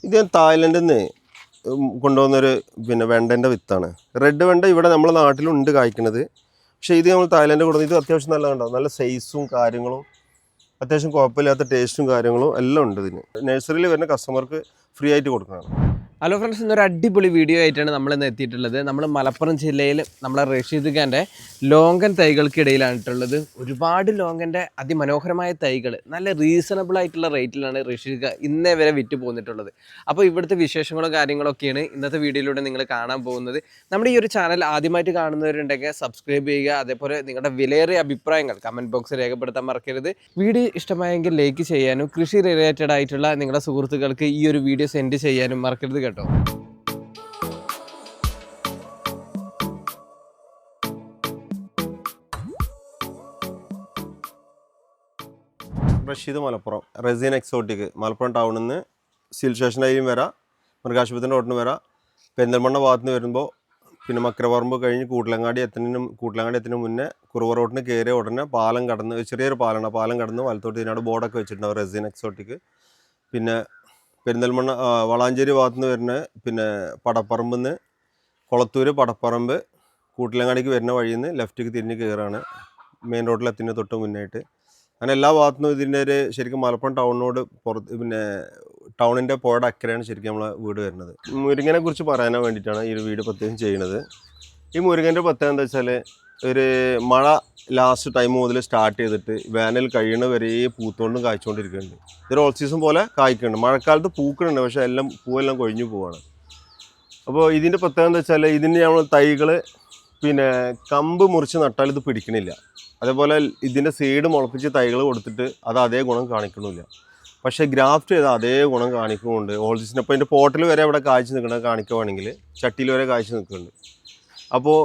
ഇത് ഞാൻ തായ്ലൻഡിൽ നിന്ന് കൊണ്ടുവന്നൊരു വെണ്ടൻ്റെ വിത്താണ്. റെഡ് വെണ്ട ഇവിടെ നമ്മുടെ നാട്ടിലുണ്ട് കായ്ക്കുന്നത്. പക്ഷേ ഇത് നമ്മൾ തായ്ലൻഡിൽ കൊണ്ടുവന്ന് ഇത് അത്യാവശ്യം നല്ലതുണ്ടാവും. നല്ല സൈസും കാര്യങ്ങളും അത്യാവശ്യം കുഴപ്പമില്ലാത്ത ടേസ്റ്റും കാര്യങ്ങളും എല്ലാം ഉണ്ട് ഇതിന്. നഴ്സറിയിൽ വരുന്ന കസ്റ്റമർക്ക് ഫ്രീ ആയിട്ട് കൊടുക്കുന്നതാണ്. ഹലോ ഫ്രണ്ട്സ്, ഇന്നൊരു അടിപൊളി വീഡിയോ ആയിട്ടാണ് നമ്മൾ ഇന്ന് എത്തിയിട്ടുള്ളത്. നമ്മൾ മലപ്പുറം ജില്ലയിൽ നമ്മളെ റഷീദ് ഖാൻ്റെ ലോങ്കൻ തൈകൾക്കിടയിലാണിട്ടുള്ളത്. ഒരുപാട് ലോങ്കൻ്റെ അതിമനോഹരമായ തൈകൾ നല്ല റീസണബിൾ ആയിട്ടുള്ള റേറ്റിലാണ് റഷീദ് ഖാൻ ഇന്നേ വരെ വിറ്റ് പോന്നിട്ടുള്ളത്. അപ്പോൾ ഇവിടുത്തെ വിശേഷങ്ങളും കാര്യങ്ങളൊക്കെയാണ് ഇന്നത്തെ വീഡിയോയിലൂടെ നിങ്ങൾ കാണാൻ പോകുന്നത്. നമ്മുടെ ഈ ഒരു ചാനൽ ആദ്യമായിട്ട് കാണുന്നവരുണ്ടെങ്കിൽ സബ്സ്ക്രൈബ് ചെയ്യുക. അതേപോലെ നിങ്ങളുടെ വിലയേറിയ അഭിപ്രായങ്ങൾ കമൻറ്റ് ബോക്സിൽ രേഖപ്പെടുത്താൻ മറക്കരുത്. വീഡിയോ ഇഷ്ടമായെങ്കിൽ ലൈക്ക് ചെയ്യാനും കൃഷി റിലേറ്റഡ് ആയിട്ടുള്ള നിങ്ങളുടെ സുഹൃത്തുക്കൾക്ക് ഈ ഒരു വീഡിയോ സെൻഡ് ചെയ്യാനും മറക്കരുത് കേട്ടോ. റഷീദ് മലപ്പുറം റെസിൻ എക്സോട്ടിക് മലപ്പുറം ടൗണിൽ നിന്ന് സിവിൽ സ്റ്റേഷനായും വരാം, മൃഗാശുപത്രിൻ്റെ റോഡിന് വരാം. പെരിന്തൽമണ്ണ ഭാഗത്ത് നിന്ന് വരുമ്പോൾ മക്കരപ്പറമ്പ് കഴിഞ്ഞ് കൂട്ടിലങ്ങാടി എത്തുന്നതിന് മുന്നേ കുറുവ റോഡിന് കയറിയ ഉടനെ പാലം കടന്ന് ചെറിയൊരു പാലമാണ്. പാലം കടന്ന് വലത്തോട്ട് ഇതിനോട് ബോർഡൊക്കെ വെച്ചിട്ടുണ്ടാവും റെസിൻ എക്സോട്ടിക്. പെരിന്തൽമണ്ണ വളാഞ്ചേരി ഭാഗത്തുനിന്ന് വരുന്ന പടപ്പറമ്പിൽ നിന്ന് കൊളത്തൂർ പടപ്പറമ്പ് കൂട്ടിലങ്ങാടിക്ക് വരുന്ന വഴിയിൽ നിന്ന് ലെഫ്റ്റിക്ക് തിരിഞ്ഞ് കയറാണ്. മെയിൻ റോഡിൽ എത്തുന്നതിന് തൊട്ട് മുന്നായിട്ട്. അങ്ങനെ എല്ലാ ഭാഗത്തുനിന്നും ഇതിൻ്റെ ഒരു ശരിക്കും മലപ്പുറം ടൗണിനോട് ടൗണിൻ്റെ പുഴയുടെ അക്കരെയാണ് ശരിക്കും നമ്മളെ വീട് വരുന്നത്. മുരിങ്ങനെ കുറിച്ച് പറയാൻ വേണ്ടിയിട്ടാണ് ഈ ഒരു വീട് പ്രത്യേകം ചെയ്യുന്നത്. ഈ മുരിങ്ങൻ്റെ പ്രത്യേകത എന്താ വെച്ചാൽ ഒരു മഴ ലാസ്റ്റ് ടൈം മുതൽ സ്റ്റാർട്ട് ചെയ്തിട്ട് വേനൽ കഴിയണ വരെ പൂത്തോണ്ടും കായ്ച്ചുകൊണ്ടിരിക്കുന്നുണ്ട്. ഇതൊരു ഓൾ സീസൺ പോലെ കായ്ക്കുന്നുണ്ട്. മഴക്കാലത്ത് പൂക്കുന്നുണ്ട്, പക്ഷേ പൂവെല്ലാം കൊഴിഞ്ഞു പോവാണ്. അപ്പോൾ ഇതിൻ്റെ പ്രത്യേകത എന്താ വെച്ചാൽ ഇതിന് നമ്മൾ തൈകൾ കമ്പ് മുറിച്ച് നട്ടാൽ ഇത് പിടിക്കണില്ല. അതേപോലെ ഇതിൻ്റെ സീഡ് മുളപ്പിച്ച് തൈകൾ കൊടുത്തിട്ട് അത് അതേ ഗുണം കാണിക്കണില്ല. പക്ഷേ ഗ്രാഫ്റ്റ് ചെയ്താൽ അതേ ഗുണം കാണിക്കുന്നുണ്ട്. ഓൾ സീസൺ ഇപ്പോൾ ഇതിൻ്റെ പോട്ടിൽ വരെ അവിടെ കായ്ച്ച് നിൽക്കുന്നത് കാണിക്കുവാണെങ്കിൽ ചട്ടിയിൽ വരെ കായ്ച്ച് നിൽക്കുന്നുണ്ട്. അപ്പോൾ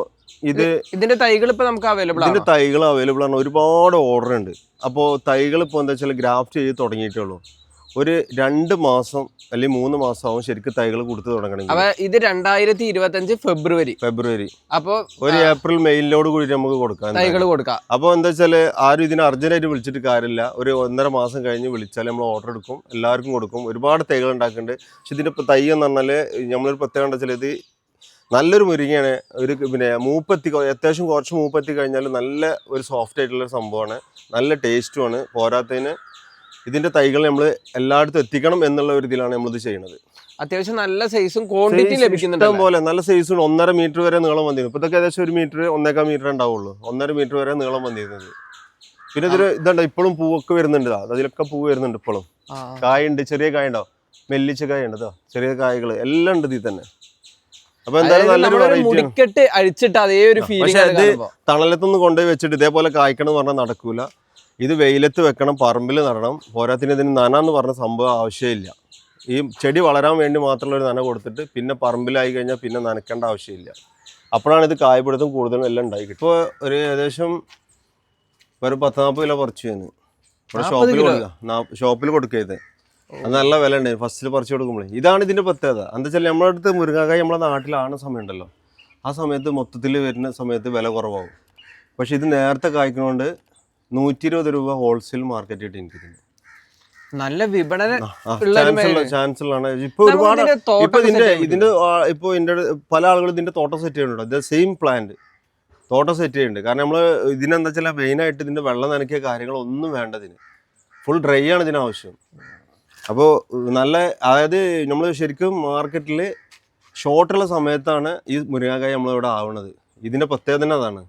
ഇതിന്റെ തൈകൾ ഇപ്പോൾ നമുക്ക് അവൈലബിൾ ആണ്. ഇതിന്റെ തൈകൾ അവൈലബിൾ ആണ്. ഒരുപാട് ഓർഡർ ഉണ്ട്. അപ്പോൾ തൈകൾ ഇപ്പോൾ എന്താ വെച്ചാൽ ഗ്രാഫ്റ്റ് ചെയ്ത് തുടങ്ങിയിട്ടേ ഉള്ളൂ. ഒരു 2 മാസം അല്ലെങ്കിൽ 3 മാസം ആവും ശരിക്കും തൈകൾ കൊടുത്ത് തുടങ്ങണമെങ്കിൽ. ഇത് 2025 ഫെബ്രുവരി. അപ്പോൾ ഒരു ഏപ്രിൽ മെയിലോട് കൂടി നമുക്ക് കൊടുക്കാം തൈകൾ കൊടുക്കാം. അപ്പോൾ എന്താ വെച്ചാൽ ആരും ഇതിന് അർജന്റായിട്ട് വിളിച്ചിട്ട് കാര്യമില്ല. ഒരു 1.5 മാസം കഴിഞ്ഞ് വിളിച്ചാൽ നമ്മൾ ഓർഡർ എടുക്കും, എല്ലാവർക്കും കൊടുക്കും. ഒരുപാട് തൈകൾ ഉണ്ടാക്കുന്നുണ്ട്. പക്ഷെ ഇതിന്റെ തൈ എന്ന് പറഞ്ഞാൽ നമ്മളൊരു പ്രത്യേകത എന്താ വെച്ചാൽ ഇത് നല്ലൊരു മുരിങ്ങയാണ്. ഒരു അത്യാവശ്യം കുറച്ച് മൂപ്പെത്തി കഴിഞ്ഞാൽ നല്ല ഒരു സോഫ്റ്റ് ആയിട്ടുള്ള സംഭവമാണ്. നല്ല ടേസ്റ്റുമാണ്. പോരാത്തതിന് ഇതിൻ്റെ തൈകൾ നമ്മൾ എല്ലായിടത്തും എത്തിക്കണം എന്നുള്ള ഒരു ഇതിലാണ് നമ്മളിത് ചെയ്യുന്നത്. അത്യാവശ്യം നല്ല സൈസും ക്വാണ്ടിറ്റി ലഭിക്കുന്നുണ്ട്. ഇഷ്ടം പോലെ നല്ല സൈസും 1.5 മീറ്റർ വരെ നീളം വന്നിരുന്നു. ഇപ്പോഴത്തേക്ക് ഏകദേശം 1 മീറ്റർ 1.25 മീറ്റർ ഉണ്ടാവുള്ളൂ. 1.5 മീറ്റർ വരെ നീളം വന്നിരുന്നത്. പിന്നെ ഇതിൽ ഇതുണ്ട്, ഇപ്പോഴും പൂവൊക്കെ വരുന്നുണ്ട്. അതിലൊക്കെ പൂ വരുന്നുണ്ട്. ഇപ്പോഴും കായുണ്ട്, ചെറിയ കായ ഉണ്ടാവും, മെല്ലിച്ച കായ ഉണ്ട്, ചെറിയ കായകൾ എല്ലാം ഉണ്ട് ഇതിൽ തന്നെ. അപ്പൊ എന്തായാലും നല്ലൊരു മുടിക്കെട്ട് അഴിച്ചിട്ട് അതേ ഒരു ഫീലിംഗ്. പക്ഷെ അത് തണലത്തൊന്നും കൊണ്ടുപോയി വെച്ചിട്ട് ഇതേപോലെ കായ്ക്കണം എന്ന് പറഞ്ഞാൽ നടക്കൂല. ഇത് വെയിലത്ത് വെക്കണം, പറമ്പിൽ നടണം. പോരാത്തിന് ഇതിന് നന എന്ന് പറഞ്ഞ സംഭവം ആവശ്യമില്ല. ഈ ചെടി വളരാൻ വേണ്ടി മാത്രമുള്ള ഒരു നന കൊടുത്തിട്ട് പിന്നെ പറമ്പിലായി കഴിഞ്ഞാൽ പിന്നെ നനയ്ക്കേണ്ട ആവശ്യമില്ല. അപ്പോഴാണ് ഇത് കായ്പിടുത്തം കൂടുതലും എല്ലാം ഉണ്ടായി. ഇപ്പോൾ ഒരു ഏകദേശം ഒരു 10-40 കിലോ പറിച്ചു തന്നെ ഇവിടെ ഷോപ്പിൽ കൊടുക്കരുത്. അത് നല്ല വില ഉണ്ട് ഫസ്റ്റിൽ പറിച്ചു കൊടുക്കുമ്പോഴേ. ഇതാണ് ഇതിൻ്റെ പ്രത്യേകത. എന്താ വെച്ചാൽ നമ്മുടെ അടുത്ത് മുരിങ്ങാക്കായ് നമ്മുടെ നാട്ടിലാണ് സമയമുണ്ടല്ലോ, ആ സമയത്ത് മൊത്തത്തിൽ വരുന്ന സമയത്ത് വില കുറവാകും. പക്ഷെ ഇത് നേരത്തെ കായ്ക്കുന്നതുകൊണ്ട് 120 രൂപ ഹോൾസെയിൽ മാർക്കറ്റ് ആയിട്ട് എനിക്ക് നല്ല വിപണന ചാൻസ് ഉള്ളതാണ്. ഇപ്പൊ ഒരുപാട് ഇപ്പൊ ഇതിന്റെ പല ആളുകളും ഇതിന്റെ തോട്ടം സെറ്റ് ചെയ്യുന്നുണ്ട്. ഇത് സെയിം പ്ലാന്റ് തോട്ടം സെറ്റ് ചെയ്യുന്നുണ്ട്. കാരണം നമ്മൾ ഇതിനെന്താ വെച്ചാൽ മെയിനായിട്ട് ഇതിന്റെ വെള്ളം നനയ്ക്കിയ കാര്യങ്ങളൊന്നും വേണ്ടതിന് ഫുൾ ഡ്രൈ ആണ് ഇതിനാവശ്യം. അപ്പോൾ നല്ല അതായത് നമ്മൾ ശരിക്കും മാർക്കറ്റിൽ ഷോർട്ടുള്ള സമയത്താണ് ഈ മുരിങ്ങാക്കായ നമ്മളിവിടെ ആവുന്നത്. ഇതിന്റെ പ്രത്യേകത തന്നെ അതാണ്.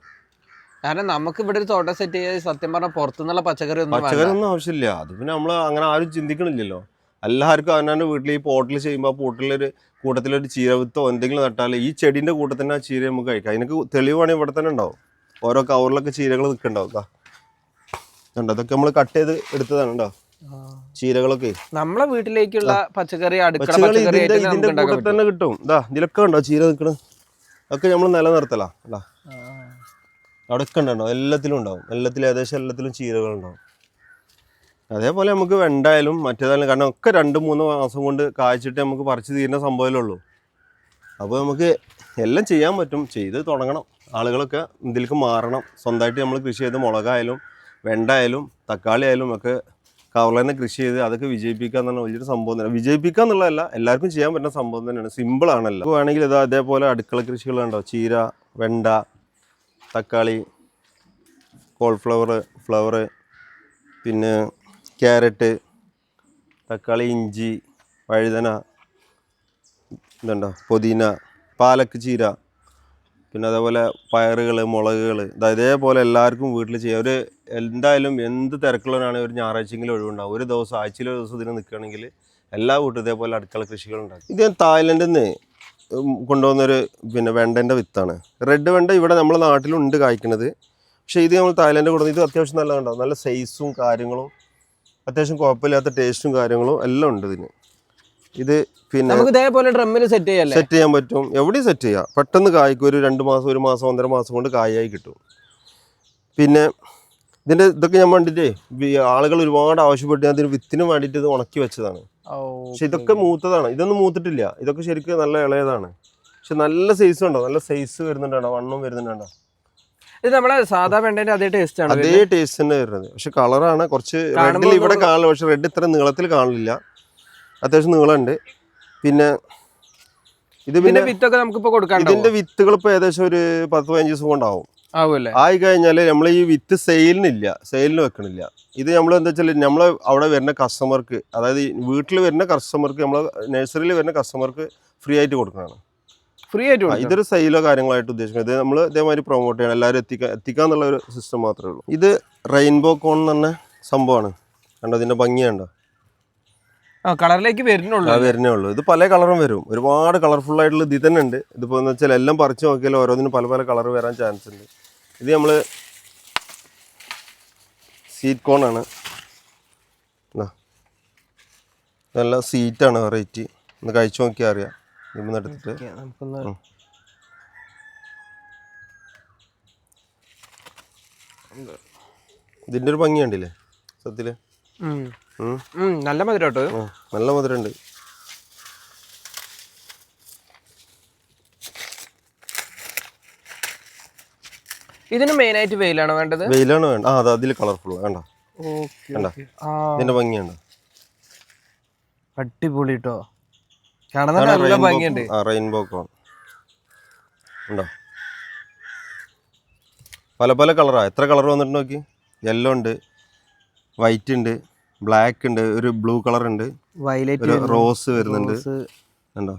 കാരണം നമുക്ക് ഇവിടെ ഒരു തോട്ടം സെറ്റ് ചെയ്ത് സത്യം പറഞ്ഞാൽ പുറത്തുനിന്നുള്ള പച്ചക്കറി ഒന്നും ആവശ്യമില്ല. അത് പിന്നെ നമ്മൾ അങ്ങനെ ആരും ചിന്തിക്കണില്ലല്ലോ. എല്ലാവർക്കും അവനവൻ്റെ വീട്ടിൽ ഈ പോട്ടിൽ ചെയ്യുമ്പോൾ ആ കൂട്ടത്തിലൊരു ചീരവിത്തോ എന്തെങ്കിലും നട്ടാൽ ഈ ചെടീൻ്റെ കൂട്ടത്തിൽ ആ ചീര നമുക്ക് കഴിക്കാം. അതിനൊക്കെ തെളിവാണെങ്കിൽ ഇവിടെ തന്നെ ഉണ്ടാവും. ഓരോ കവറിലൊക്കെ ചീരകൾ നിൽക്കുന്നുണ്ടാവും. കണ്ടോ, അതൊക്കെ നമ്മൾ കട്ട് ചെയ്ത് എടുത്തതാണ്. ഉണ്ടോ ചീരകളൊക്കെ നമ്മളെ വീട്ടിലേക്കുള്ള പച്ചക്കറി ഇതിന്റെ കൂടെ തന്നെ കിട്ടും. ഇതിലൊക്കെ ഉണ്ടോ ചീര നിൽക്കണം. ഒക്കെ നമ്മൾ നിലനിർത്തലാ. അവിടെ ഒക്കെ ഉണ്ടോ, എല്ലാത്തിലും ഉണ്ടാവും. ഏകദേശം എല്ലാത്തിലും ചീരകളുണ്ടാവും. അതേപോലെ നമുക്ക് വെണ്ടായാലും മറ്റേതായാലും, കാരണം ഒക്കെ 2-3 മാസം കൊണ്ട് കായ്ച്ചിട്ട് നമുക്ക് പറിച്ച് തീരുന്ന സംഭവമേ ഉള്ളൂ. അപ്പോൾ നമുക്ക് എല്ലാം ചെയ്യാൻ പറ്റും. ചെയ്ത് തുടങ്ങണം. ആളുകളൊക്കെ ഇതിലേക്ക് മാറണം. സ്വന്തമായിട്ട് നമ്മൾ കൃഷി ചെയ്ത് മുളകായാലും വെണ്ടായാലും തക്കാളി ആയാലും ഒക്കെ കവറിൽ തന്നെ കൃഷി ചെയ്ത് അതൊക്കെ വിജയിപ്പിക്കുക എന്ന് പറഞ്ഞാൽ വലിയൊരു സംഭവം തന്നെ. വിജയിപ്പിക്കുക എന്നുള്ളതല്ല, എല്ലാവർക്കും ചെയ്യാൻ പറ്റുന്ന സംഭവം തന്നെയാണ്. സിമ്പിളാണല്ലോ. വേണമെങ്കിൽ ഇത് അതേപോലെ അടുക്കള കൃഷികളുണ്ടോ, ചീര, വെണ്ട, തക്കാളി, കോളിഫ്ലവർ, ഫ്ലവർ, പിന്നെ ക്യാരറ്റ്, തക്കാളി, ഇഞ്ചി, വഴുതന, ഇതുണ്ടോ പുതിന, പാലക്ക് ചീര, പിന്നെ അതേപോലെ പയറുകൾ, മുളകുകൾ, ഇതേപോലെ എല്ലാവർക്കും വീട്ടിൽ ചെയ്യാം. ഒരു എന്തായാലും എന്ത് തിരക്കുള്ളവരാണെങ്കിൽ ഒരു ഞായറാഴ്ചയെങ്കിലും ഒഴിവുണ്ടാവും. ഒരു ദിവസം ആഴ്ചയിൽ ഒരു ദിവസം ഇതിന് നിൽക്കുകയാണെങ്കിൽ എല്ലാ വീട്ടും ഇതേപോലെ അടുക്കള കൃഷികളുണ്ടാകും. ഇത് ഞാൻ തായ്ലൻഡിൽ നിന്ന് കൊണ്ടുവന്നൊരു പിന്നെ വെണ്ടൻ്റെ വിത്താണ്. റെഡ് വെണ്ട ഇവിടെ നമ്മുടെ നാട്ടിലുണ്ട് കായ്ക്കുന്നത്. പക്ഷേ ഇത് നമ്മൾ തായ്ലൻഡ് കൊണ്ടുവന്ന് ഇത് അത്യാവശ്യം നല്ലതുണ്ടാവും. നല്ല സൈസും കാര്യങ്ങളും അത്യാവശ്യം കുഴപ്പമില്ലാത്ത ടേസ്റ്റും കാര്യങ്ങളും എല്ലാം ഉണ്ട് ഇതിന്. ഇത് പിന്നെ നമുക്ക് ഇതേപോലെ ഡ്രമ്മിൽ സെറ്റ് ചെയ്യാൻ പറ്റും. എവിടെയും സെറ്റ് ചെയ്യാം. പെട്ടെന്ന് കായ്ക്കും. ഒരു 2 മാസം 1 മാസം 1.5 മാസം കൊണ്ട് കായായി കിട്ടും. പിന്നെ ഇതൊക്കെ ഞാൻ വേണ്ടിയിട്ടേ ആളുകൾ ഒരുപാട് ആവശ്യപ്പെട്ട് അതിന് വിത്തിന് വേണ്ടിയിട്ട് ഇത് ഉണക്കി വെച്ചതാണ്. പക്ഷെ ഇതൊക്കെ മൂത്തതാണ്. ഇതൊന്നും മൂത്തിട്ടില്ല. ഇതൊക്കെ ശരിക്കും നല്ല ഇളയതാണ്. പക്ഷെ നല്ല സൈസ് ഉണ്ടോ, നല്ല സൈസ് വരുന്നുണ്ടോ, വണ്ണം വരുന്നുണ്ടോ. ഇത് നമ്മളെ സാധാ വെണ്ടേന്റെ അതേ ടേസ്റ്റ് ആണ്. അതേ ടേസ്റ്റ് തന്നെ വരുന്നത്. പക്ഷെ കളറാണ് കുറച്ച് റെഡിൽ ഇവിടെ കാണില്ല. പക്ഷെ റെഡ് ഇത്ര നീളത്തിൽ കാണില്ല. അത്യാവശ്യം നീളമുണ്ട്. പിന്നെ ഇതിന്റെ വിത്തൊക്കെ നമുക്കിപ്പോ കൊടുക്കാം. ഇതിന്റെ വിത്തുകൾ ഇപ്പൊ ഏകദേശം ഒരു 10-15 ദിവസം കൊണ്ടാവും. ആയി കഴിഞ്ഞാൽ നമ്മൾ ഈ വിത്ത് സെയിലിന് വെക്കണില്ല. ഇത് നമ്മൾ എന്താ വെച്ചാൽ നമ്മൾ അവിടെ വരുന്ന കസ്റ്റമർക്ക്, അതായത് വീട്ടിൽ വരുന്ന കസ്റ്റമർക്ക്, നമ്മൾ നഴ്സറിയിൽ വരുന്ന കസ്റ്റമർക്ക് ഫ്രീ ആയിട്ട് കൊടുക്കണം. ഇതൊരു സെയിലോ കാര്യങ്ങളായിട്ട് ഉദ്ദേശിക്കുന്നത്. ഇത് നമ്മൾ ഇതേമാതിരി പ്രൊമോട്ട് ചെയ്യണം, എല്ലാവരും എത്തിക്കാന്നുള്ള ഒരു സിസ്റ്റം മാത്രമേ ഉള്ളൂ. ഇത് റെയിൻബോ കോൺ എന്ന് പറഞ്ഞ സംഭവമാണ്. കണ്ടോ ഇതിന്റെ ഭംഗി കണ്ടോ. കളറിലേക്ക് വരുന്നേ ഉള്ളൂ. ഇത് പല കളറും വരും. ഒരുപാട് കളർഫുൾ ആയിട്ടുള്ള ഇത് തന്നെ ഉണ്ട്. ഇതിപ്പോ എന്ന് വെച്ചാൽ എല്ലാം പറിച്ചു നോക്കിയാൽ ഓരോന്നിനും പല പല കളർ വരാൻ ചാൻസ് ഉണ്ട്. ഇത് നമ്മള് സ്വീറ്റ് കോൺ ആണ്. നല്ല സ്വീറ്റാണ് വെറൈറ്റി. ഒന്ന് കഴിച്ചു നോക്കിയാൽ അറിയാം. ഇവിടുന്ന് എടുത്തിട്ട് ഇതിന്റെ ഒരു ഭംഗി കണ്ടില്ലേ സത്യത്തില്. നല്ല മധുരം, നല്ല മധുരമുണ്ട്. ഇതിന് മെയിൻ ആയിട്ട് വെയിലാണോ വേണ്ടത്? വെയിലാണ് വേണ്ട. അത് അതിൽ കളർഫുൾ വേണ്ട. ഇതിന്റെ ഭംഗിയുണ്ട്. അടിപൊളി ട്ടോ. നല്ല ഭംഗിയുണ്ട്. റെയിൻബോ കോൺ ഉണ്ടോ. പല പല കളറാ. എത്ര കളർ വന്നിട്ട് നോക്കി. യെല്ലോ ഉണ്ട്, വൈറ്റ് ഉണ്ട്, ബ്ലാക്ക് ഉണ്ട്, ഒരു ബ്ലൂ കളർ ഉണ്ട്, വയലറ്റ്, റോസ് വരുന്നുണ്ട്. ഉണ്ടോ.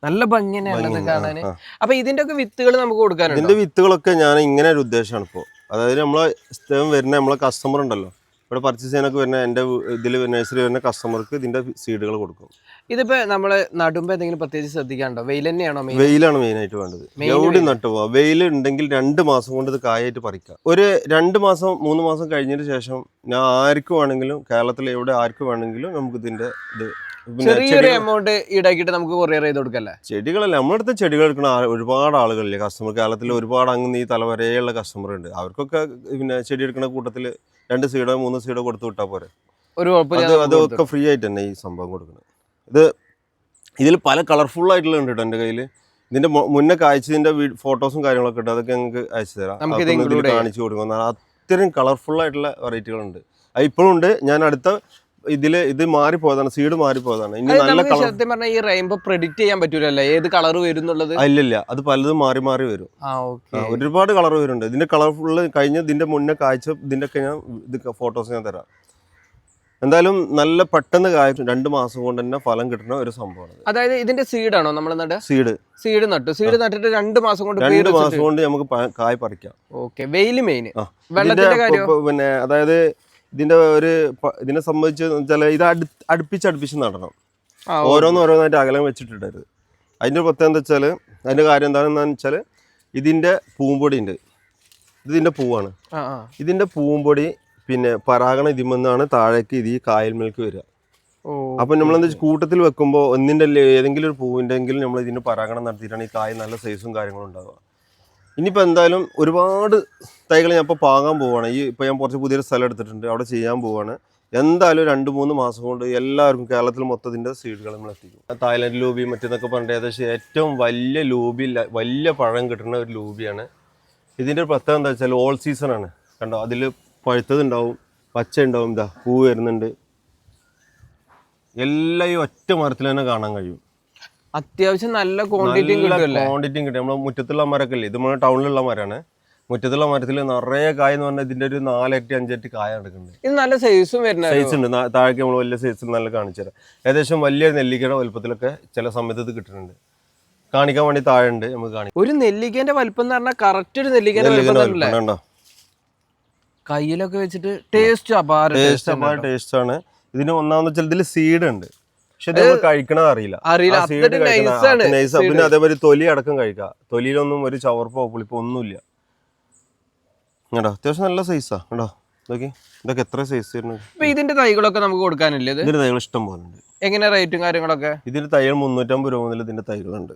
നല്ല ഭംഗിയാണ് കാണാന്. അപ്പൊ ഇതിന്റെ ഒക്കെ വിത്തുകൾ നമുക്ക് കൊടുക്കാനുണ്ട്. ഇതിന്റെ വിത്തുകളൊക്കെ ഞാൻ ഇങ്ങനെ ഒരു ഉദ്ദേശമാണ് ഇപ്പോൾ. അതായത് നമ്മളെ സ്ഥലം വരുന്ന നമ്മളെ കസ്റ്റമർ ഉണ്ടല്ലോ, ഇവിടെ പർച്ചേസ് ചെയ്യാനൊക്കെ വരുന്ന എൻ്റെ ഇതിൽ നഴ്സറി വരുന്ന കസ്റ്റമർക്ക് ഇതിന്റെ സീഡുകൾ കൊടുക്കും. ഇതിപ്പോ നമ്മള് നടുമ്പോ എന്തെങ്കിലും പ്രത്യേകിച്ച് ശ്രദ്ധിക്കാണ്ടോ? വെയിൽ തന്നെയാണോ? വെയിലാണ് മെയിൻ ആയിട്ട് വേണ്ടത്. എവിടെ നട്ടു പോവാ. വെയിൽ ഉണ്ടെങ്കിൽ 2 മാസം കൊണ്ട് ഇത് കായായിട്ട് പറിക്കാം. ഒരു 2 മാസം 3 മാസം കഴിഞ്ഞതിന് ശേഷം ഞാൻ ആർക്ക് വേണമെങ്കിലും, കേരളത്തിൽ എവിടെ ആർക്ക് വേണമെങ്കിലും നമുക്ക് ഇതിന്റെ ഇത് ചെറിയൊരു എമൗണ്ട് ഈടാക്കിയിട്ട് നമുക്ക് കൊറിയർ ചെയ്ത് കൊടുക്കല്ലേ. ചെടികളല്ല, നമ്മളടുത്ത് ചെടികൾ എടുക്കുന്ന ഒരുപാട് ആളുകളില്ലേ കസ്റ്റമർ. കേരളത്തിൽ ഒരുപാട് അങ്ങ് ഈ തലവരെയുള്ള കസ്റ്റമർ ഉണ്ട്. അവർക്കൊക്കെ പിന്നെ ചെടി എടുക്കുന്ന കൂട്ടത്തിൽ 2 സീഡോ 3 സീഡോ കൊടുത്തു വിട്ടാൽ പോരെ. അതൊക്കെ ഫ്രീ ആയിട്ട് തന്നെ ഈ സംഭവം കൊടുക്കുന്നത്. ഇതിൽ പല കളർഫുൾ ആയിട്ടുള്ള ഉണ്ട് കേട്ടോ എൻ്റെ കയ്യിൽ. ഇതിന്റെ മുന്നേ കാഴ്ചതിന്റെ ഫോട്ടോസും കാര്യങ്ങളൊക്കെ ഉണ്ട്. അതൊക്കെ ഞങ്ങൾക്ക് അയച്ചു തരാം, കാണിച്ചു കൊടുക്കും. അത്രയും കളർഫുൾ ആയിട്ടുള്ള വെറൈറ്റികളുണ്ട്. അത് ഇപ്പോഴും ഉണ്ട്. ഞാൻ അടുത്ത ഇത് മാറിപ്പോയതാണ്, സീഡ് മാറിപ്പോയതാണ്. ഇനി നല്ല സത്യം പറഞ്ഞാൽ ഈ റെയിൻബോ പ്രെഡിക്റ്റ് ചെയ്യാൻ പറ്റൂലല്ലോ ഏത് കളർ വരും എന്നുള്ളത്. ഇല്ല, അത് പലതും മാറി മാറി വരും. ഒരുപാട് കളർ വരുന്നുണ്ട്. ഇതിന്റെ കളർഫുൾ കഴിഞ്ഞ ഇതിന്റെ മുന്നേ കാഴ്ച ഇതിന്റെ ഒക്കെ ഞാൻ ഫോട്ടോസ് ഞാൻ തരാം. എന്തായാലും നല്ല പെട്ടെന്ന് കായ 2 മാസം കൊണ്ട് തന്നെ ഫലം കിട്ടുന്ന ഒരു സംഭവമാണ്. അതായത് ഇതിന്റെ സീഡാണോ നമ്മൾ സീഡ് നട്ടിട്ട് 2 മാസം കൊണ്ട് 2 മാസം കൊണ്ട് നമുക്ക് കായ് പറിക്കാം. വെയിൽ മെയിൻ. വെള്ളത്തിന്റെ കാര്യം പിന്നെ അതായത് ഇതിനെ സംബന്ധിച്ച് വെച്ചാൽ ഇത് അടുപ്പിച്ച് നടണം. ഓരോന്നായിട്ട് അകലം വെച്ചിട്ടുണ്ടായത്. അതിൻ്റെ പ്രത്യേകത എന്താ വെച്ചാൽ, അതിൻ്റെ കാര്യം എന്താണെന്ന് വെച്ചാൽ ഇതിൻ്റെ പൂമ്പൊടി ഉണ്ട്. ഇതിൻ്റെ പൂവാണ്. ഇതിൻ്റെ പൂമ്പൊടി പിന്നെ പരാഗണം ഇതിമെന്നാണ് താഴേക്ക് ഇത് ഈ കായൽമേൽക്ക് വരിക. അപ്പം നമ്മളെന്താ വെച്ചാൽ കൂട്ടത്തിൽ വെക്കുമ്പോൾ ഒന്നിൻ്റെ ഏതെങ്കിലും ഒരു പൂവിൻ്റെങ്കിലും നമ്മൾ ഇതിന് പരാഗണം നടത്തിയിട്ടാണ് ഈ കായ് നല്ല സൈസും കാര്യങ്ങളും ഉണ്ടാവുക. ഇനിയിപ്പോൾ എന്തായാലും ഒരുപാട് തൈകൾ ഞാൻ ഇപ്പോൾ പാകാൻ പോവുകയാണ്. ഇപ്പോൾ ഞാൻ കുറച്ച് പുതിയൊരു സ്ഥലം എടുത്തിട്ടുണ്ട്, അവിടെ ചെയ്യാൻ പോവുകയാണ്. എന്തായാലും 2-3 മാസം കൊണ്ട് എല്ലാവർക്കും കേരളത്തിൽ മൊത്തത്തിൻ്റെ സീഡുകൾ നമ്മൾ എത്തിക്കും. തായ്ലൻഡ് ലൂബി മറ്റേന്നൊക്കെ പറഞ്ഞിട്ട് ഏകദേശം ഏറ്റവും വലിയ ലൂബി, വലിയ പഴം കിട്ടുന്ന ഒരു ലൂബിയാണ്. ഇതിൻ്റെ പ്രത്യേകത എന്താ വെച്ചാൽ ഓൾ സീസണാണ്. കണ്ടോ, അതിൽ പഴുത്തതുണ്ടാവും, പച്ച ഉണ്ടാവും, ഇതാ പൂ വരുന്നുണ്ട്. എല്ലാം ഈ ഒറ്റ മരത്തിൽ തന്നെ കാണാൻ കഴിയും. അത്യാവശ്യം നല്ല ക്വാണ്ടിറ്റിയും കിട്ടുമല്ലേ? ക്വാണ്ടിറ്റിയും കിട്ടും. നമ്മളെ മുറ്റത്തുള്ള മരമൊക്കെ ഇല്ലേ, ഇത് നമ്മുടെ ടൗണിലുള്ള മരമാണ്. മുറ്റത്തുള്ള മരത്തിൽ നിറയെ കായ എന്ന് പറഞ്ഞാൽ ഇതിന്റെ ഒരു 4-5 കായ നടക്കുന്നുണ്ട്. ഇത് നല്ല സൈസും വരുന്ന സൈസ് ഉണ്ട്. താഴേക്ക് നമ്മൾ വലിയ സൈസ് നല്ല കാണിച്ചു തരാം. ഏകദേശം വലിയ നെല്ലിക്കയുടെ വലുപ്പത്തിലൊക്കെ ചില സമയത്ത് ഇത് കിട്ടുന്നുണ്ട്. കാണിക്കാൻ വേണ്ടി താഴെ ഉണ്ട്, നമുക്ക് കാണിക്കാം. ഒരു നെല്ലിക്കേന്റെ വലിപ്പം എന്ന് പറഞ്ഞാൽ കറക്റ്റ് ഒരു നെല്ലിക്കേന്റെ വലിപ്പം ഉണ്ടോ? കയ്യിലൊക്കെ വെച്ചിട്ട് ടേസ്റ്റ് ടേസ്റ്റ് ആണ്. ഇതിന് ഒന്നാമെന്ന് വെച്ചാൽ ഇതിൽ സീഡ് ഉണ്ട്, പക്ഷെ ഇത് നമ്മൾ കഴിക്കണത് അറിയില്ല. പിന്നെ അതേപോലെ തൊലി അടക്കം കഴിക്കാം. തൊലിയിലൊന്നും ഒരു ചവർപ്പോ പുളിപ്പോ ഒന്നുമില്ല. കേട്ടോ, അത്യാവശ്യം നല്ല സൈസാ. കേട്ടോ നോക്കി, ഇതൊക്കെ എത്ര സൈസ് വരുന്നത്. ഇതിന്റെ തൈകളൊക്കെ നമുക്ക് കൊടുക്കാനില്ലേ? ഇതിന്റെ തൈകൾ ഇഷ്ടം പോലെ ഉണ്ട്. എങ്ങനെ റേറ്റും കാര്യങ്ങളൊക്കെ? ഇതിന്റെ തൈകൾ 350 രൂപ മുതൽ ഇതിന്റെ തൈകളുണ്ട്.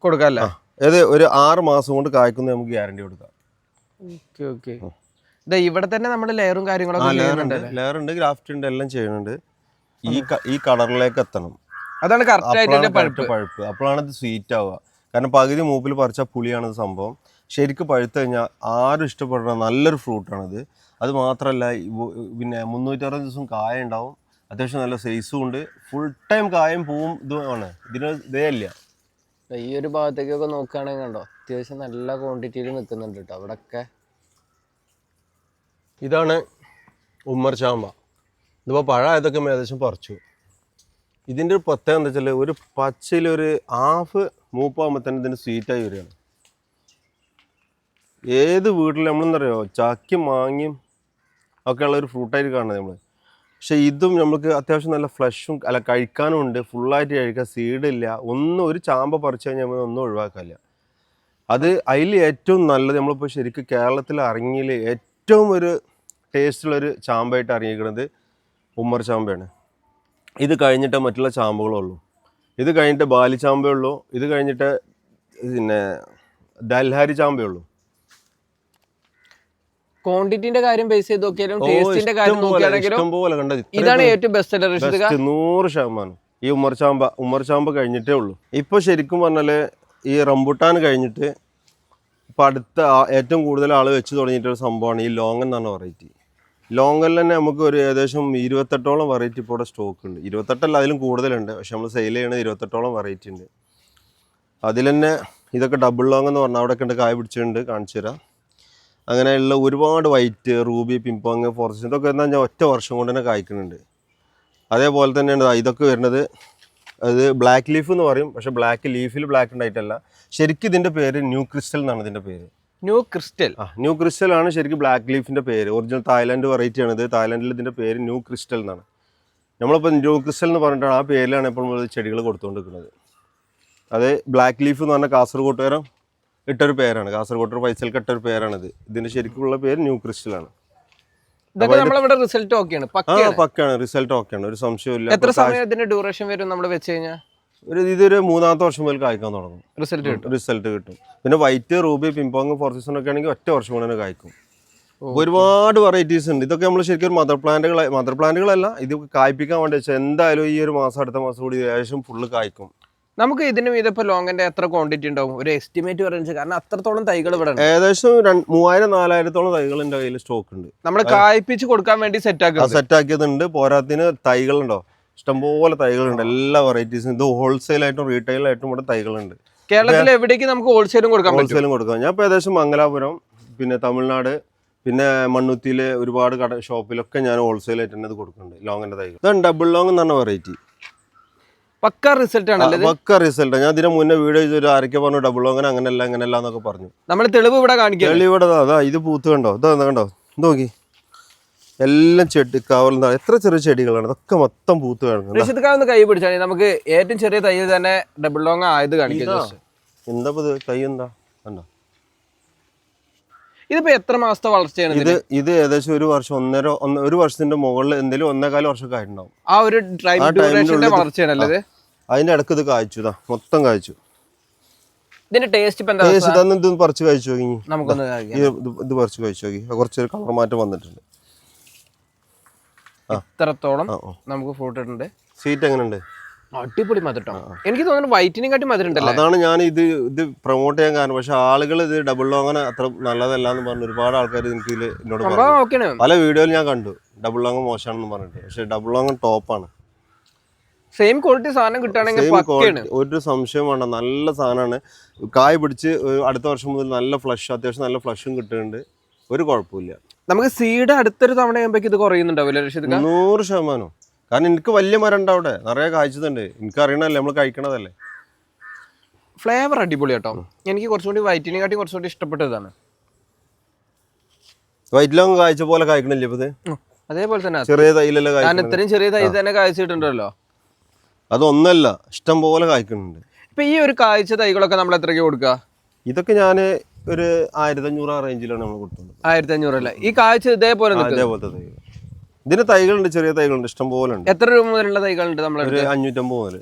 കൊടുക്കാല്ലേ? അതായത് ഒരു 6 മാസം കൊണ്ട് കായ്ക്കുന്ന നമുക്ക് ഗ്യാരണ്ടി കൊടുക്കാം. ഇവിടെ തന്നെ നമ്മുടെ ലെയറും കാര്യങ്ങളൊക്കെ ലെയർ ഉണ്ട്, ഗ്രാഫ്റ്റ് ഉണ്ട്, എല്ലാം ചെയ്യുന്നുണ്ട്. ഈ കളറിലേക്ക് എത്തണം, അതാണ് പഴുപ്പ്. അപ്പോഴാണ് ഇത് സ്വീറ്റ് ആവുക. കാരണം പകുതി മൂപ്പിൽ പറിച്ചാൽ പുളിയാണ് സംഭവം. ശരിക്കും പഴുത്ത് കഴിഞ്ഞാൽ ആരും ഇഷ്ടപ്പെടുന്ന നല്ലൊരു ഫ്രൂട്ടാണിത്. അത് മാത്രമല്ല, പിന്നെ 360 ദിവസം കായ ഉണ്ടാവും. അത്യാവശ്യം നല്ല സൈസും ഉണ്ട്. ഫുൾ ടൈം കായും പൂവും ഇതുമാണ്. ഇതിന് ഇതേ ഇല്ല. ഈ ഒരു ഭാഗത്തേക്കൊക്കെ നോക്കുകയാണെങ്കിൽ കണ്ടോ, അത്യാവശ്യം നല്ല ക്വാണ്ടിറ്റിയിൽ നിൽക്കുന്നുണ്ട് കേട്ടോ അവിടെയൊക്കെ. ഇതാണ് ഉമ്മർ ചാമ്പ. ഇതിപ്പോൾ പഴമായതൊക്കെ ഏകദേശം പറിച്ചു. ഇതിൻ്റെ ഒരു പ്രത്യേകത എന്താ വെച്ചാൽ, ഒരു പച്ചയിലൊരു ഹാഫ് മൂപ്പാകുമ്പോൾ തന്നെ ഇതിന് സ്വീറ്റായി വരികയാണ്. ഏത് വീട്ടിൽ നമ്മളെന്നറിയോ, ചക്കയും മാങ്ങയും ഒക്കെ ഉള്ള ഒരു ഫ്രൂട്ടായിട്ട് കാണുന്നത് നമ്മൾ. പക്ഷെ ഇതും നമുക്ക് അത്യാവശ്യം നല്ല ഫ്ലഷും അല്ല കഴിക്കാനും ഉണ്ട്. ഫുള്ളായിട്ട് കഴിക്കാൻ, സീഡില്ല ഒന്നും. ഒരു ചാമ്പ പറിച്ചു കഴിഞ്ഞാൽ നമ്മൾ ഒന്നും ഒഴിവാക്കാനില്ല. അത് അതിൽ ഏറ്റവും നല്ലത്, നമ്മളിപ്പോൾ ശരിക്കും കേരളത്തിൽ ഇറങ്ങിയിൽ ഏറ്റവും ഒരു ടേസ്റ്റുള്ളൊരു ചാമ്പയായിട്ട് ഇറങ്ങിയിരിക്കുന്നത് ഉമ്മർ ചാമ്പയാണ്. ഇത് കഴിഞ്ഞിട്ട് മറ്റുള്ള ചാമ്പകളുള്ളൂ. ഇത് കഴിഞ്ഞിട്ട് ബാലി ചാമ്പയേ ഉള്ളൂ. ഇത് കഴിഞ്ഞിട്ട് പിന്നെ ദൽഹാരി ചാമ്പയേ ഉള്ളൂ. ക്വാണ്ടിറ്റിന്റെ കാര്യം ബേസ് ചെയ്ത് നോക്കിയാലും ടേസ്റ്റിന്റെ കാര്യം നോക്കിയാണെങ്കിലും ഇതാണ് ഏറ്റവും ബെസ്റ്റ് സെല്ലർ. 100%. ഈ ഉമ്മർ ചാമ്പ കഴിഞ്ഞിട്ടേ ഉള്ളൂ. ഇപ്പൊ ശരിക്കും പറഞ്ഞാല് ഈ റംബുട്ടാൻ കഴിഞ്ഞിട്ട് ഇപ്പൊ അടുത്ത ഏറ്റവും കൂടുതൽ ആള് വെച്ച് തുടങ്ങിയിട്ടൊരു സംഭവമാണ് ഈ ലോങ്ങൻ എന്ന് പറഞ്ഞ വെറൈറ്റി. ലോങ്ങനിൽ തന്നെ നമുക്ക് ഒരു ഏകദേശം 28ഓളം വെറൈറ്റി ഇപ്പോൾ ഇവിടെ സ്റ്റോക്ക് ഉണ്ട്. 28 അതിലും കൂടുതലുണ്ട്, പക്ഷെ നമ്മൾ സെയിൽ ചെയ്യണത് 28ഓളം വെറൈറ്റി ഉണ്ട്. അതിൽ തന്നെ ഇതൊക്കെ ഡബിൾ ലോങ് എന്ന് പറഞ്ഞാൽ അവിടെയൊക്കെ ഉണ്ട്, കായ പിടിച്ചിട്ടുണ്ട്, കാണിച്ചു തരാം. അങ്ങനെയുള്ള ഒരുപാട് വൈറ്റ്, റൂബി, പിമ്പോങ്, ഫോറസ്റ്റ്, ഇതൊക്കെ എന്താ പറഞ്ഞാൽ ഒറ്റ വർഷം കൊണ്ട് തന്നെ കായ്ക്കുന്നുണ്ട്. അതേപോലെ തന്നെയാണ് ഇതൊക്കെ വരുന്നത്. അത് ബ്ലാക്ക് ലീഫ് എന്ന് പറയും, പക്ഷെ ബ്ലാക്ക് ലീഫിൽ ബ്ലാക്ക് ഉണ്ടായിട്ടല്ല. ശരിക്കും ഇതിൻ്റെ പേര് ന്യൂ ക്രിസ്റ്റൽ എന്നാണ് ഇതിൻ്റെ പേര്. ന്യൂ ക്രിസ്റ്റൽ ആണ് ശരിക്കും ബ്ലാക്ക് ലീഫിൻ്റെ പേര്. ഒറിജിനൽ തായ്ലാൻഡ് വെറൈറ്റി ആണിത്. തായ്ലാൻഡിൽ ഇതിൻ്റെ പേര് ന്യൂ ക്രിസ്റ്റൽ എന്നാണ്. നമ്മളിപ്പോൾ ന്യൂ ക്രിസ്റ്റൽ എന്ന് പറഞ്ഞിട്ടാണ് ആ പേരിലാണ് ഇപ്പോൾ നമ്മൾ ചെടികൾ കൊടുത്തുകൊണ്ടിരിക്കുന്നത്. അത് ബ്ലാക്ക് ലീഫ് എന്ന് പറഞ്ഞാൽ കാസർഗോട്ടുകാരൻ ഇട്ടൊരു പേരാണ്. കാസർഗോഡ് പൈസൽക്ക് ഇട്ടൊരു പേരാണിത്. ഇതിൻ്റെ ശരിക്കുള്ള പേര് ന്യൂ ക്രിസ്റ്റലാണ്. പക്കാണ്, റിസൾട്ട് ഓക്കെയാണ്, ഒരു സംശയമില്ല. എത്ര സമയം ഇതിന്റെ ഡ്യൂറേഷൻ വരും നമ്മൾ വെച്ച് കഴിഞ്ഞാൽ? ഇതൊരു 3-ാമത്തെ വർഷം മുതൽ കായ്ക്കാൻ തുടങ്ങും. റിസൾട്ട് കിട്ടും. പിന്നെ വൈറ്റ്, റൂബി, പിമ്പോങ്, ഫോർസീസൺ ഒക്കെ ആണെങ്കിൽ ഒറ്റ വർഷം കൊണ്ട് തന്നെ കായ്ക്കും. ഒരുപാട് വെറൈറ്റീസ് ഉണ്ട്. ഇതൊക്കെ നമ്മൾ ശരിക്കും മദർ പ്ലാന്റുകളല്ല, ഇത് കായ്പ്പിക്കാൻ വേണ്ടി വെച്ചാൽ എന്തായാലും ഈ ഒരു മാസം അടുത്ത മാസം കൂടി ഏകദേശം ഫുള്ള് കായ്ക്കും. നമുക്ക് ഇതിന് ഇതിപ്പോ ലോങ്ങിന്റെ എത്ര ക്വാണ്ടിറ്റി ഉണ്ടാവും ഒരു എസ്റ്റിമേറ്റ് പറയുന്നത്? കാരണം അത്രത്തോളം തൈകൾ ഇവിടെ ഏകദേശം 3000-4000 തൈകൾ എന്റെ കയ്യിൽ സ്റ്റോക്ക് ഉണ്ട്. നമ്മൾ കായ്പിച്ച് കൊടുക്കാൻ വേണ്ടി സെറ്റാക്കിയതുണ്ട്. പോരാത്തിന് തൈകളുണ്ടോ, ഇഷ്ടംപോലെ തൈകളുണ്ട്, എല്ലാ വെറൈറ്റീസും. ഇത് ഹോൾസെയിലായിട്ടും റീറ്റെയിലായിട്ടും ഇവിടെ തൈകളുണ്ട്. കേരളത്തിൽ എവിടേക്ക് നമുക്ക് ഹോൾസെയിലും കൊടുക്കാം? ഞാൻ ഇപ്പോൾ ഏകദേശം മംഗലാപുരം, പിന്നെ തമിഴ്നാട്, പിന്നെ മണ്ണുത്തിയിലെ ഒരുപാട് ഷോപ്പിലൊക്കെ ഞാൻ ഹോൾസെയിലായിട്ട് തന്നെ ഇത് കൊടുക്കുന്നുണ്ട്. ലോങ്ങിന്റെ തൈകൾ. ഇതാണ് ഡബിൾ ലോങ് എന്ന് പറഞ്ഞ വെറൈറ്റി. പക്ക റിസൾട്ട് ആണ്. പക്ക റിസൾട്ട്. ഞാൻ ഇതിന് മുന്നേ വീഡിയോ ചെയ്തൊരു ആരൊക്കെ പറഞ്ഞു ഡബിൾ ലോങ് അങ്ങനെയല്ല എന്നൊക്കെ പറഞ്ഞു. നമ്മൾ തെളിവ് ഇവിടെ കാണിക്കാം. തെളിവ് ഇവിടെ അതാ, ഇത് പൂത്ത് കണ്ടോ, കണ്ടോ, നോക്കി എല്ലാം ചെടി കവൽ. എത്ര ചെറിയ ചെടികളാണ് ഇതൊക്കെ, മൊത്തം പൂത്ത് കാണുന്നത്. കൈ പിടിച്ചാൽ നമുക്ക് ഏറ്റവും ചെറിയ തൈ തന്നെ ഡബിൾ ലോങ് ആയത് കാണിക്കാം. എന്താ തൈ എന്താ കണ്ടോ? ഇതിപ്പോ എത്ര മാസത്തെ വളർച്ചയാണ്? ഇത് ഏകദേശം ഒരു വർഷത്തിന്റെ മുകളിൽ എന്തെങ്കിലും 1.25 വർഷമൊക്കെ ആയിട്ടുണ്ടാവും. ആ ഒരു വളർച്ചയാണല്ലേ? അതിന്റെ ഇടക്ക് ഇത് കായ്ച്ചു, മൊത്തം കായ്ച്ചു. ഇതിന്റെ ടേസ്റ്റ് ഇത് പറിച്ച് കഴിച്ചു നോക്കി, ഇത് പറിച്ച് കഴിച്ചു നോക്കി. കുറച്ചൊരു കളർ മാറ്റം വന്നിട്ടുണ്ട്. ഇത്രത്തോളം നമുക്ക് ഫ്രൂട്ട് ഉണ്ട്. സ്വീറ്റ് എങ്ങനെയുണ്ട്? അടിപൊളി മധുരം. എനിക്ക് തോന്നുന്നു വൈറ്റിനെ കാട്ടി മധുരം ഉണ്ടല്ലോ. അതാണ് ഞാൻ ഇത് പ്രൊമോട്ട് ചെയ്യാൻ കാരണം. പക്ഷെ ആളുകൾ ഇത് ഡബിൾ ലോങ് അത്ര നല്ലതല്ല എന്ന് പറഞ്ഞു ഒരുപാട് ആൾക്കാർ എനിക്ക് എന്നോട് പല വീഡിയോയിൽ ഞാൻ കണ്ടു. ഡബിൾ ലോങ് മോശമാണെന്ന് പറഞ്ഞിട്ട്. പക്ഷെ ഡബിൾ ലോങ് ടോപ്പാണ്. സെയിം ക്വാളിറ്റി സാധനം കിട്ടുകയാണെങ്കിൽ പക്കയാണ്. ഒരു സംശയം വേണ്ട, നല്ല സാധനമാണ്. കായ് പിടിച്ച് അടുത്ത വർഷം മുതൽ നല്ല ഫ്ലഷ്, അത്യാവശ്യം നല്ല ഫ്ലഷും കിട്ടുന്നുണ്ട്. ഒരു കുഴപ്പമില്ല. നമുക്ക് സീഡ് അടുത്തൊരു തവണ ആകുമ്പോഴേക്ക് ഇത് കുറയുന്നുണ്ടാവില്ല രക്ഷിത്? 100%. കാരണം എനിക്ക് വലിയ മരം ഉണ്ട് അവിടെ, നിറയെ കായ്ച്ചതുണ്ട്. എനിക്ക് അറിയണല്ലേ, നമ്മൾ കഴിക്കണതല്ലേ. ഫ്ലേവർ അടിപൊളി കേട്ടോ. എനിക്ക് കുറച്ചുകൂടി വൈറ്റിനെ കാട്ടി കുറച്ചുകൂടി ഇഷ്ടപ്പെട്ടതാണ്. വൈറ്റ് ലോങ് കായ്ച്ച പോലെ കായ്ക്കണില്ലേ ഇപ്പൊ ഇത്? അതേപോലെ തന്നെ ചെറിയ തൈലല്ലേ ഞാൻ ഇത്രയും ചെറിയ തൈ തന്നെ കായ്ച്ചിട്ടുണ്ടല്ലോ. അതൊന്നല്ല, ഇഷ്ടം പോലെ കായ്ക്കുന്നുണ്ട്. ഇപ്പൊ ഈ ഒരു കായ്ച്ച തൈകളൊക്കെ നമ്മൾ എത്രയ്ക്ക് കൊടുക്കുക? ഇതൊക്കെ ഞാൻ ഒരു 1500 ആ റേഞ്ചിലാണ് നമ്മൾ കൊടുക്കുന്നത്. 1500 അല്ലേ? ഈ കായ്ച്ച ഇതേപോലെ അതേപോലത്തെ തൈകൾ. ഇതിന് തൈകളുണ്ട്, ചെറിയ തൈകളുണ്ട്, ഇഷ്ടം പോലെ ഉണ്ട്. എത്ര രൂപ മുതലുള്ള തൈകളുണ്ട്? നമ്മൾ 550 മുതൽ